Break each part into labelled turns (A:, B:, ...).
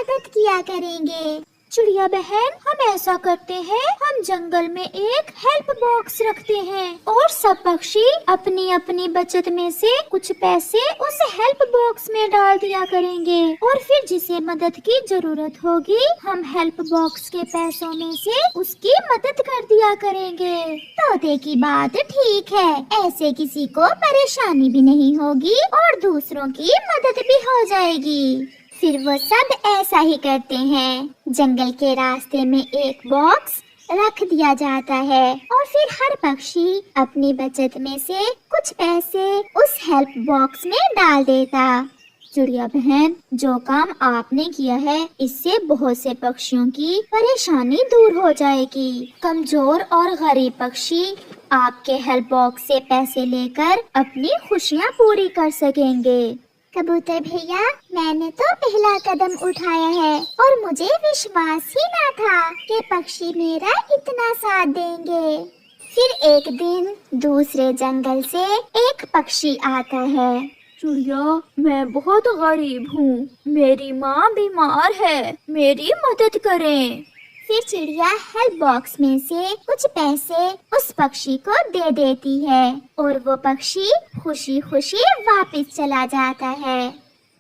A: मदद किया करेंगे। चिड़िया बहन, हम ऐसा करते हैं, हम जंगल में एक हेल्प बॉक्स रखते हैं और सब पक्षी अपनी अपनी बचत में से कुछ पैसे उस हेल्प बॉक्स में डाल दिया करेंगे और फिर जिसे मदद की जरूरत होगी हम हेल्प बॉक्स के पैसों में से उसकी मदद कर दिया करेंगे। तोते की बात ठीक है, ऐसे किसी को परेशानी भी नहीं होगी और दूसरों की मदद भी हो जाएगी। फिर वो सब ऐसा ही करते हैं। जंगल के रास्ते में एक बॉक्स रख दिया जाता है और फिर हर पक्षी अपनी बचत में से कुछ पैसे उस हेल्प बॉक्स में डाल देता। चिड़िया बहन, जो काम आपने किया है इससे बहुत से पक्षियों की परेशानी दूर हो जाएगी। कमजोर और गरीब पक्षी आपके हेल्प बॉक्स से पैसे लेकर अपनी खुशियाँ पूरी कर सकेंगे। कबूतर भैया, मैंने तो पहला कदम उठाया है और मुझे विश्वास ही ना था कि पक्षी मेरा इतना साथ देंगे। फिर एक दिन दूसरे जंगल से एक पक्षी आता है।
B: चिड़िया, मैं बहुत गरीब हूँ, मेरी माँ बीमार है, मेरी मदद करें।
A: फिर चिड़िया हेल्प बॉक्स में से कुछ पैसे उस पक्षी को दे देती है और वो पक्षी खुशी खुशी वापस चला जाता है।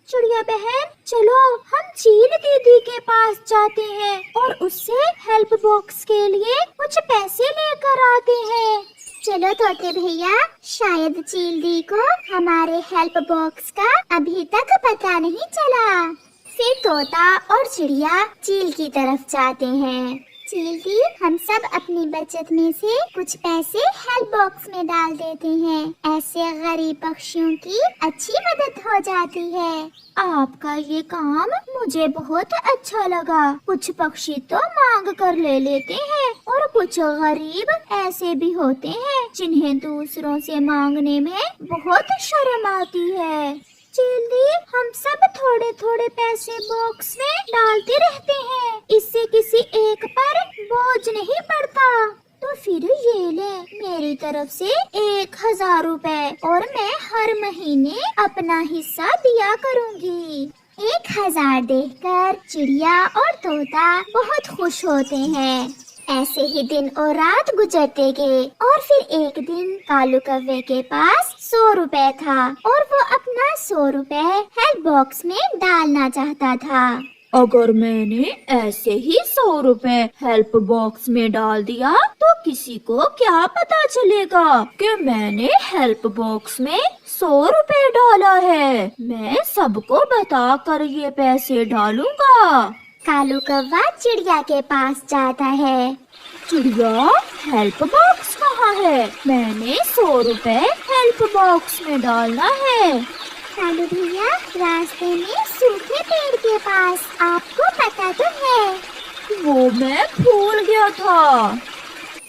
B: चिड़िया बहन, चलो हम चील दीदी के पास जाते हैं और उससे हेल्प बॉक्स के लिए कुछ पैसे लेकर आते हैं।
A: चलो तोते भैया, शायद चील दी को हमारे हेल्प बॉक्स का अभी तक पता नहीं चला। फिर तोता और चिड़िया चील की तरफ जाते हैं। चील दी, हम सब अपनी बचत में से कुछ पैसे हेल्प बॉक्स में डाल देते हैं, ऐसे गरीब पक्षियों की अच्छी मदद हो जाती है।
B: आपका ये काम मुझे बहुत अच्छा लगा। कुछ पक्षी तो मांग कर ले लेते हैं और कुछ गरीब ऐसे भी होते हैं जिन्हें दूसरों से मांगने में बहुत शर्म आती है।
A: चील दी, हम सब थोड़े थोड़े पैसे बॉक्स में डालते रहते हैं, इससे किसी एक पर बोझ नहीं पड़ता।
B: तो फिर ये ले मेरी तरफ से 1000 रुपए और मैं हर महीने अपना हिस्सा दिया करूँगी।
A: 1000 देखकर चिड़िया और तोता बहुत खुश होते हैं। ऐसे ही दिन और रात गुजरते गए और फिर एक दिन कालू कौवे के पास 100 रुपए था और वो अपना 100 रुपए हेल्प बॉक्स में डालना चाहता था।
B: अगर मैंने ऐसे ही 100 रुपए हेल्प बॉक्स में डाल दिया तो किसी को क्या पता चलेगा कि मैंने हेल्प बॉक्स में 100 रुपए डाला है। मैं सबको बता कर ये पैसे डालूंगा।
A: कालू कौवा चिड़िया के पास जाता है।
B: चिड़िया, हेल्प बॉक्स कहाँ है? मैंने 100 रुपए हेल्प बॉक्स में डालना है।
A: कालू भैया, रास्ते में सूखे पेड़ के पास, आपको पता तो है।
B: वो मैं भूल गया था।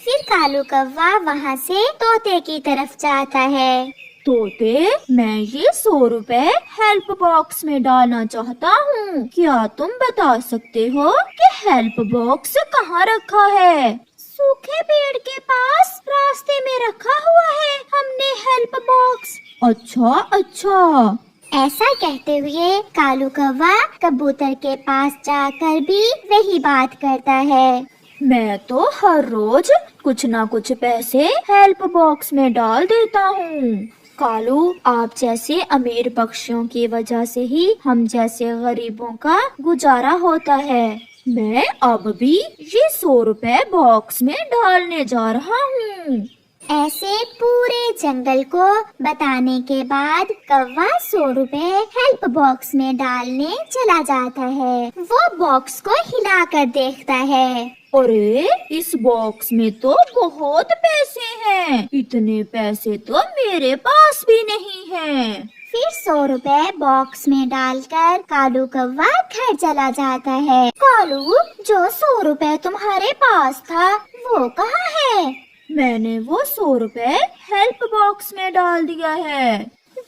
A: फिर कालू कौवा वहाँ से तोते की तरफ जाता है।
B: तोते, मैं ये 100 रुपए हेल्प बॉक्स में डालना चाहता हूँ। क्या तुम बता सकते हो कि हेल्प बॉक्स कहाँ रखा है?
A: सूखे पेड़ के पास रास्ते में रखा हुआ है हमने हेल्प बॉक्स।
B: अच्छा।
A: ऐसा कहते हुए कालू कौवा कबूतर के पास जाकर भी वही बात करता है।
B: मैं तो हर रोज कुछ ना कुछ पैसे हेल्प बॉक्स में डाल देता हूँ। कालू, आप जैसे अमीर पक्षियों की वजह से ही हम जैसे गरीबों का गुजारा होता है। मैं अब भी ये 100 रुपए बॉक्स में डालने जा रहा हूँ।
A: ऐसे पूरे जंगल को बताने के बाद कौवा 100 रुपए हेल्प बॉक्स में डालने चला जाता है। वो बॉक्स को हिलाकर देखता है।
B: अरे, इस बॉक्स में तो बहुत पैसे हैं। इतने पैसे तो मेरे पास भी नहीं हैं।
A: फिर 100 रुपए बॉक्स में डालकर कालू कौवा घर चला जाता है।
B: कालू, जो 100 रुपए तुम्हारे पास था वो कहाँ है? मैंने वो 100 रुपए हेल्प बॉक्स में डाल दिया है।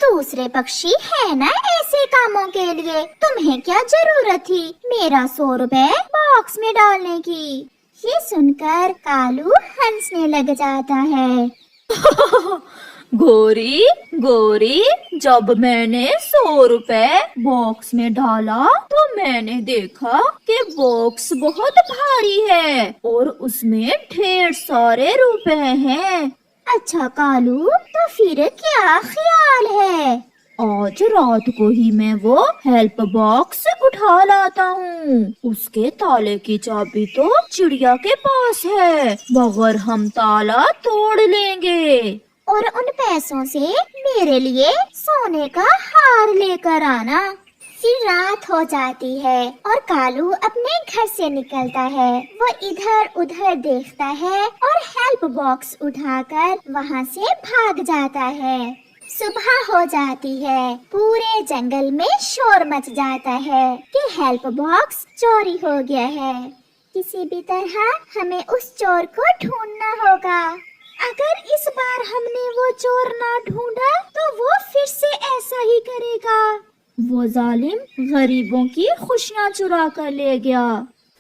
A: दूसरे पक्षी है ना ऐसे कामों के लिए, तुम्हें क्या जरूरत थी मेरा 100 रुपए बॉक्स में डालने की? ये सुनकर कालू हंसने लग जाता है।
B: गोरी गोरी, जब मैंने 100 रुपए बॉक्स में डाला तो मैंने देखा कि बॉक्स बहुत भारी है और उसमें ढेर सारे रुपए हैं।
A: अच्छा कालू, तो फिर क्या ख्याल है?
B: आज रात को ही मैं वो हेल्प बॉक्स उठा लाता हूँ। उसके ताले की चाबी तो चिड़िया के पास है, मगर हम ताला तोड़ लेंगे।
A: और उन पैसों से मेरे लिए सोने का हार लेकर आना। फिर रात हो जाती है और कालू अपने घर से निकलता है। वो इधर उधर देखता है और हेल्प बॉक्स उठाकर वहाँ से भाग जाता है। सुबह हो जाती है। पूरे जंगल में शोर मच जाता है कि हेल्प बॉक्स चोरी हो गया है। किसी भी तरह हमें उस चोर को ढूंढना होगा। अगर इस बार हमने वो चोर ना ढूंढा तो वो फिर से ऐसा ही करेगा।
B: वो जालिम गरीबों की खुशियाँ चुरा कर ले गया।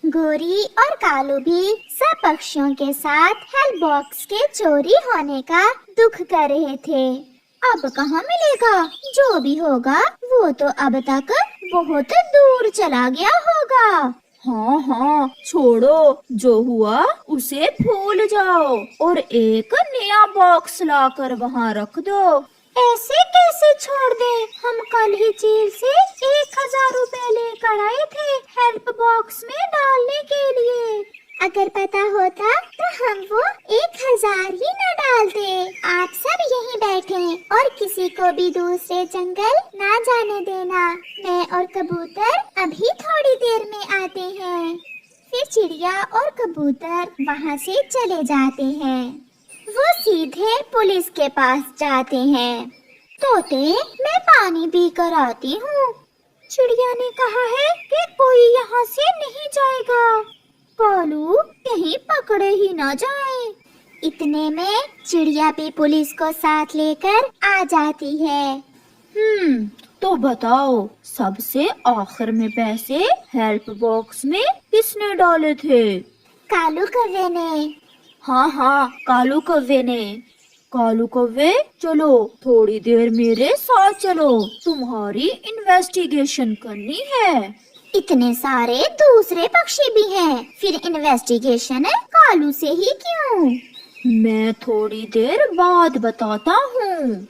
A: गोरी और कालू भी सब पक्षियों के साथ हेल्प बॉक्स के चोरी होने का दुख कर रहे थे। अब कहाँ मिलेगा? जो भी होगा वो तो अब तक बहुत दूर चला गया होगा।
B: हाँ हाँ, छोड़ो, जो हुआ उसे भूल जाओ और एक नया बॉक्स लाकर वहाँ रख दो।
A: ऐसे कैसे छोड़ दें? हम कल ही जेल से 1000 रुपए लेकर आए थे हेल्प बॉक्स में डालने के लिए। अगर पता होता तो हम वो 1000 ही न डालते। आप सब यहीं बैठे और किसी को भी दूसरे जंगल ना जाने देना। मैं और कबूतर अभी थोड़ी देर में आते हैं। फिर चिड़िया और कबूतर वहाँ से चले जाते हैं। वो सीधे पुलिस के पास जाते हैं। तोते, मैं पानी पी कर आती हूँ। चिड़िया ने कहा है कि कोई यहाँ से नहीं जाएगा। कालू, कहीं पकड़े ही ना जाए। इतने में चिड़िया भी पुलिस को साथ लेकर आ जाती है।
B: तो बताओ, सबसे आखिर में पैसे हेल्प बॉक्स में किसने डाले थे?
A: कालू कौवे ने।
B: हाँ हाँ, कालू कौवे ने। कालू कौवे, चलो थोड़ी देर मेरे साथ चलो, तुम्हारी इन्वेस्टिगेशन करनी है।
A: इतने सारे दूसरे पक्षी भी हैं, फिर इन्वेस्टिगेशन कालू से ही क्यों?
B: मैं थोड़ी देर बाद बताता हूँ।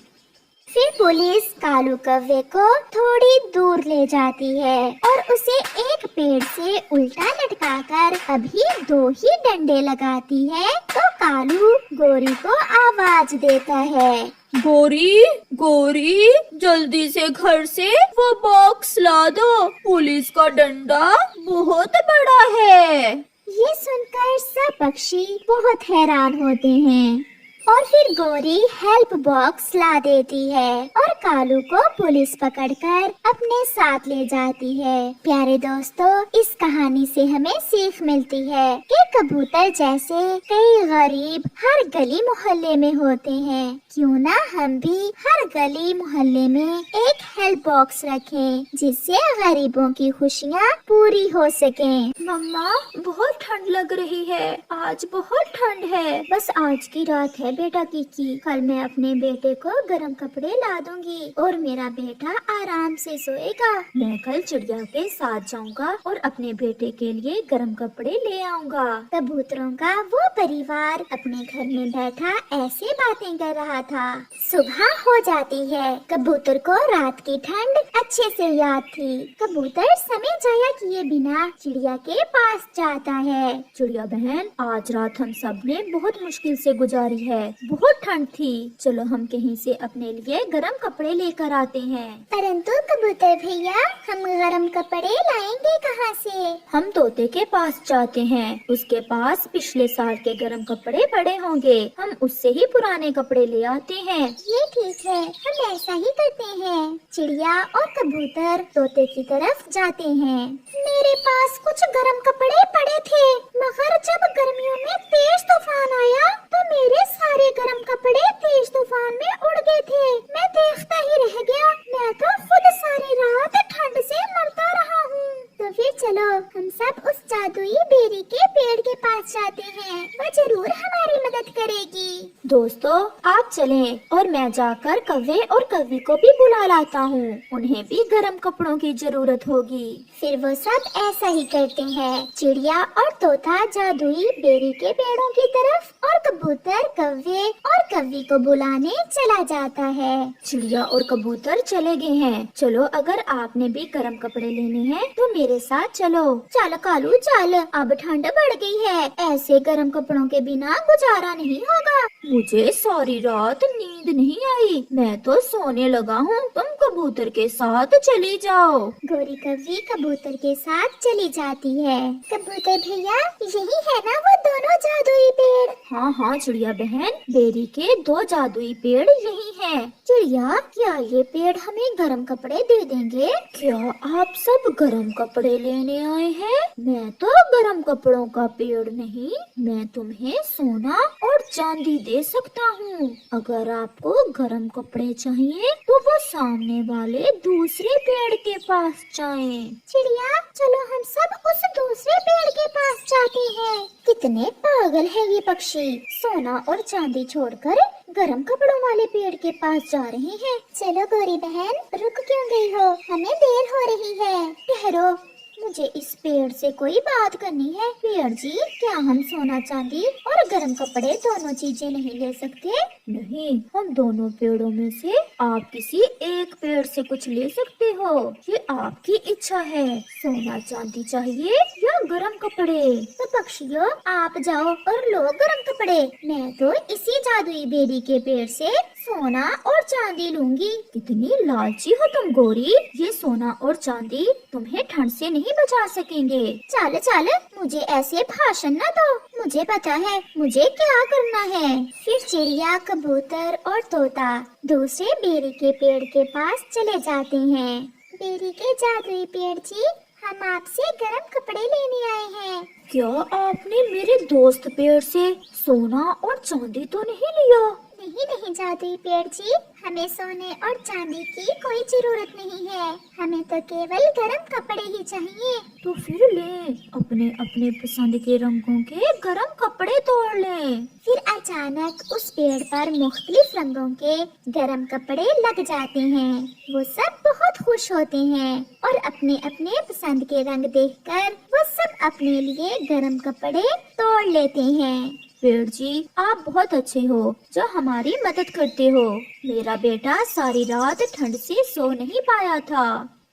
A: फिर पुलिस कालू कौवे को थोड़ी दूर ले जाती है और उसे एक पेड़ से उल्टा लटकाकर अभी 2 ही डंडे लगाती है तो कालू गोरी को आवाज देता है।
B: गोरी गोरी, जल्दी से घर से वो बॉक्स ला दो, पुलिस का डंडा बहुत बड़ा है।
A: ये सुनकर सब पक्षी बहुत हैरान होते हैं और फिर गोरी हेल्प बॉक्स ला देती है और कालू को पुलिस पकड़कर अपने साथ ले जाती है। प्यारे दोस्तों, इस कहानी से हमें सीख मिलती है कि कबूतर जैसे कई गरीब हर गली मोहल्ले में होते हैं। क्यों ना हम भी हर गली मोहल्ले में एक हेल्प बॉक्स रखें जिससे गरीबों की खुशियाँ पूरी हो सकें।
B: मम्मा, बहुत ठंड लग रही है, आज बहुत ठंड है।
A: बस आज की रात है बेटा की कल मैं अपने बेटे को गर्म कपड़े ला दूंगी और मेरा बेटा आराम से सोएगा।
B: मैं कल चिड़िया के साथ जाऊंगा और अपने बेटे के लिए गर्म कपड़े ले आऊंगा।
A: कबूतरों का वो परिवार अपने घर में बैठा ऐसे बातें कर रहा था। सुबह हो जाती है। कबूतर को रात की ठंड अच्छे से याद थी। कबूतर समय जाया किए बिना चिड़िया के पास जाता है।
B: चिड़िया बहन, आज रात हम सब ने बहुत मुश्किल से गुजारी है, बहुत ठंड थी। चलो हम कहीं से अपने लिए गरम कपड़े लेकर आते हैं।
A: परंतु कबूतर भैया, हम गरम कपड़े लाएंगे कहाँ से?
B: हम तोते के पास जाते हैं, उसके पास पिछले साल के गरम कपड़े पड़े होंगे, हम उससे ही पुराने कपड़े ले आते हैं।
A: ये ठीक है, हम ऐसा ही करते हैं। चिड़िया और कबूतर तोते की तरफ जाते हैं। मेरे पास कुछ गरम कपड़े पड़े थे, मगर जब गर्मियों में तेज तूफान आया तो मेरे सारे गरम कपड़े तेज तूफान में उड़ गए थे। मैं देखता ही रह गया। मैं तो खुद सारी रात ठंड से मरता रहा हूँ। तो फिर चलो हम सब उस जादुई बेरी के पेड़ के पास जाते हैं, वो जरूर हमारी मदद करेगी।
B: दोस्तों आप चलें और मैं जाकर कव्वे और कव्वी को भी बुला लाता हूँ, उन्हें भी गर्म कपड़ों की जरूरत होगी।
A: फिर वो सब ऐसा ही करते हैं। चिड़िया और तोता जादुई बेरी के पेड़ों की तरफ और कबूतर कव्वे और कव्वी को बुलाने चला जाता है।
B: चिड़िया और कबूतर चले गए हैं। चलो अगर आपने भी गर्म कपड़े लेने हैं तो मेरे साथ चलो।
A: चल कालू चल, अब ठंड बढ़ गई है, ऐसे गर्म कपड़ों के बिना गुजारा नहीं होगा।
B: मुझे सारी रात नींद नहीं आई, मैं तो सोने लगा हूँ, तुम कबूतर के साथ चली जाओ।
A: गोरी कव्वी कबूतर के साथ चली जाती है। कबूतर भैया यही है ना वो दोनों जादुई पेड़?
B: हाँ हाँ चिड़िया बहन, बेरी के 2 जादुई पेड़ यही हैं।
A: चिड़िया क्या ये पेड़ हमें गर्म कपड़े दे देंगे?
B: क्या आप सब गर्म कपड़े लेने आए हैं? मैं तो गर्म कपड़ों का पेड़ नहीं, मैं तुम्हें सोना और चांदी दे सकता हूँ। अगर आपको गर्म कपड़े चाहिए तो वो सामने वाले दूसरे पेड़ के पास जाएं।
A: चिड़िया चलो हम सब उस दूसरे पेड़ के पास जाते हैं। कितने पागल है ये पक्षी, सोना और चांदी छोड़कर गर्म कपड़ों वाले पेड़ के पास जा रहे हैं। चलो गोरी बहन रुक क्यों गई हो, हमें देर हो रही है। ठहरो, मुझे इस पेड़ से कोई बात करनी है। पेड़ जी क्या हम सोना चांदी और गर्म कपड़े दोनों चीजें नहीं ले सकते?
B: नहीं, हम दोनों पेड़ों में से आप किसी एक पेड़ से कुछ ले सकते हो, ये आपकी इच्छा है। सोना चांदी चाहिए या गर्म कपड़े?
A: तो पक्षियों आप जाओ और लो गर्म कपड़े, मैं तो इसी जादुई बेरी के पेड़ से सोना और चांदी लूंगी।
B: कितनी लालची हो तुम गोरी, ये सोना और चांदी तुम्हें ठंड से नहीं बचा सकेंगे।
A: चल चल मुझे ऐसे भाषण न दो, मुझे पता है मुझे क्या करना है। फिर चिड़िया कबूतर और तोता दूसरे बेरी के पेड़ के पास चले जाते हैं। बेरी के जादुई पेड़ जी हम आपसे गर्म कपड़े लेने आए हैं।
B: क्या आपने मेरे दोस्त पेड़ से सोना और चांदी तो नहीं लिया?
A: नहीं नहीं जादुई पेड़ जी, हमें सोने और चांदी की कोई जरूरत नहीं है, हमें तो केवल गर्म कपड़े ही चाहिए।
B: तो फिर ले, अपने अपने पसंद के रंगों के गर्म कपड़े तोड़ लें।
A: फिर अचानक उस पेड़ पर मुख्तलिफ रंगों के गर्म कपड़े लग जाते हैं। वो सब बहुत खुश होते हैं और अपने अपने पसंद के रंग देखकर वो सब अपने लिए गर्म कपड़े तोड़ लेते हैं।
B: पेड़ जी आप बहुत अच्छे हो जो हमारी मदद करते हो। मेरा बेटा सारी रात ठंड से सो नहीं पाया था।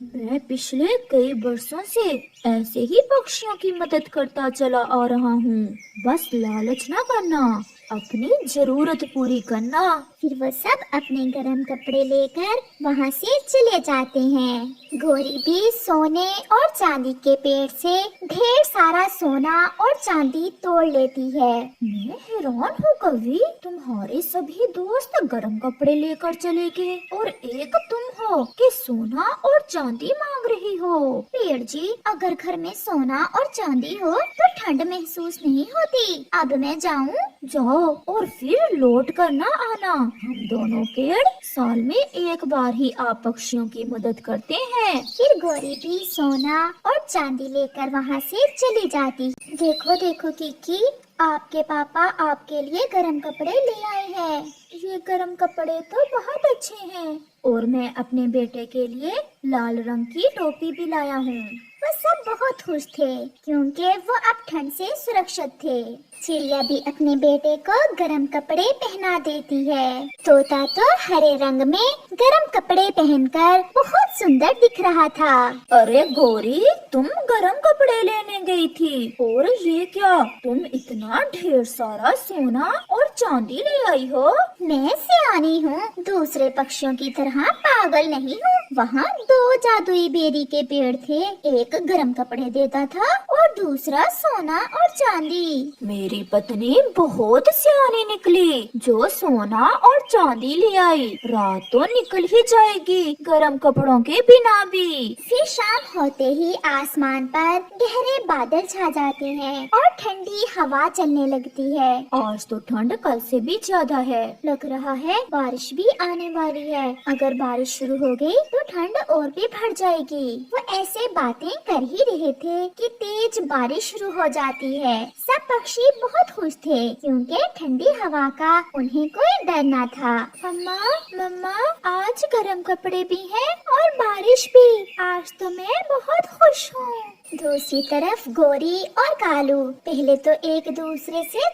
B: मैं पिछले कई वर्षों से ऐसे ही पक्षियों की मदद करता चला आ रहा हूँ। बस लालच ना करना, अपनी जरूरत पूरी करना।
A: फिर वो सब अपने गर्म कपड़े लेकर वहाँ से चले जाते हैं। गोरी भी सोने और चांदी के पेड़ से ढेर सारा सोना और चांदी तोड़ लेती है।
B: मैं हैरान हूँ कवि, तुम्हारे सभी दोस्त गर्म कपड़े लेकर चले गए और एक तुम हो कि सोना और चांदी मांग रही हो।
A: पेड़ जी अगर घर में सोना और चांदी हो तो ठंड महसूस नहीं होती। अब मैं जाऊँ?
B: जाओ और फिर लौट कर ना आना। हम दोनों पेड़ साल में एक बार ही आप पक्षियों की मदद करते हैं।
A: फिर गोरी भी सोना और चांदी लेकर वहाँ से चली जाती। देखो देखो किकी, आपके पापा आपके लिए गर्म कपड़े ले आए हैं।
B: ये गर्म कपड़े तो बहुत अच्छे हैं और मैं अपने बेटे के लिए लाल रंग की टोपी भी लाया हूँ।
A: वो सब बहुत खुश थे क्योंकि वो अब ठंड से सुरक्षित थे। चिड़िया भी अपने बेटे को गर्म कपड़े पहना देती है। तोता तो हरे रंग में गर्म कपड़े पहनकर बहुत सुंदर दिख रहा था।
B: अरे गोरी, तुम गर्म कपड़े लेने गई थी और ये क्या, तुम इतना ढेर सारा सोना और चांदी ले आई हो?
A: मैं सियानी हूँ, दूसरे पक्षियों की तरह पागल नहीं हूँ। वहाँ 2 जादुई बेरी के पेड़ थे, एक गर्म कपड़े देता था और दूसरा सोना और चांदी।
B: मेरी पत्नी बहुत सियानी निकली जो सोना और चांदी ले आई। रात तो निकल ही जाएगी गर्म कपड़ों के बिना भी।
A: फिर शाम होते ही आसमान पर गहरे बादल छा जाते हैं और ठंडी हवा चलने लगती है।
B: आज तो ठंड कल से भी ज्यादा है।
A: लग रहा है बारिश भी आने वाली है। अगर बारिश शुरू हो गई तो ठंड और भी बढ़ जाएगी। वो ऐसे बातें कर ही रहे थे कि तेज बारिश शुरू हो जाती है। सब पक्षी बहुत खुश थे क्योंकि ठंडी हवा का उन्हें कोई डर न था। मम्मा मम्मा, आज गर्म कपड़े भी हैं और बारिश भी। आज तो मैं बहुत खुश हूँ। दूसरी तरफ गोरी और कालू पहले तो एक दूसरे से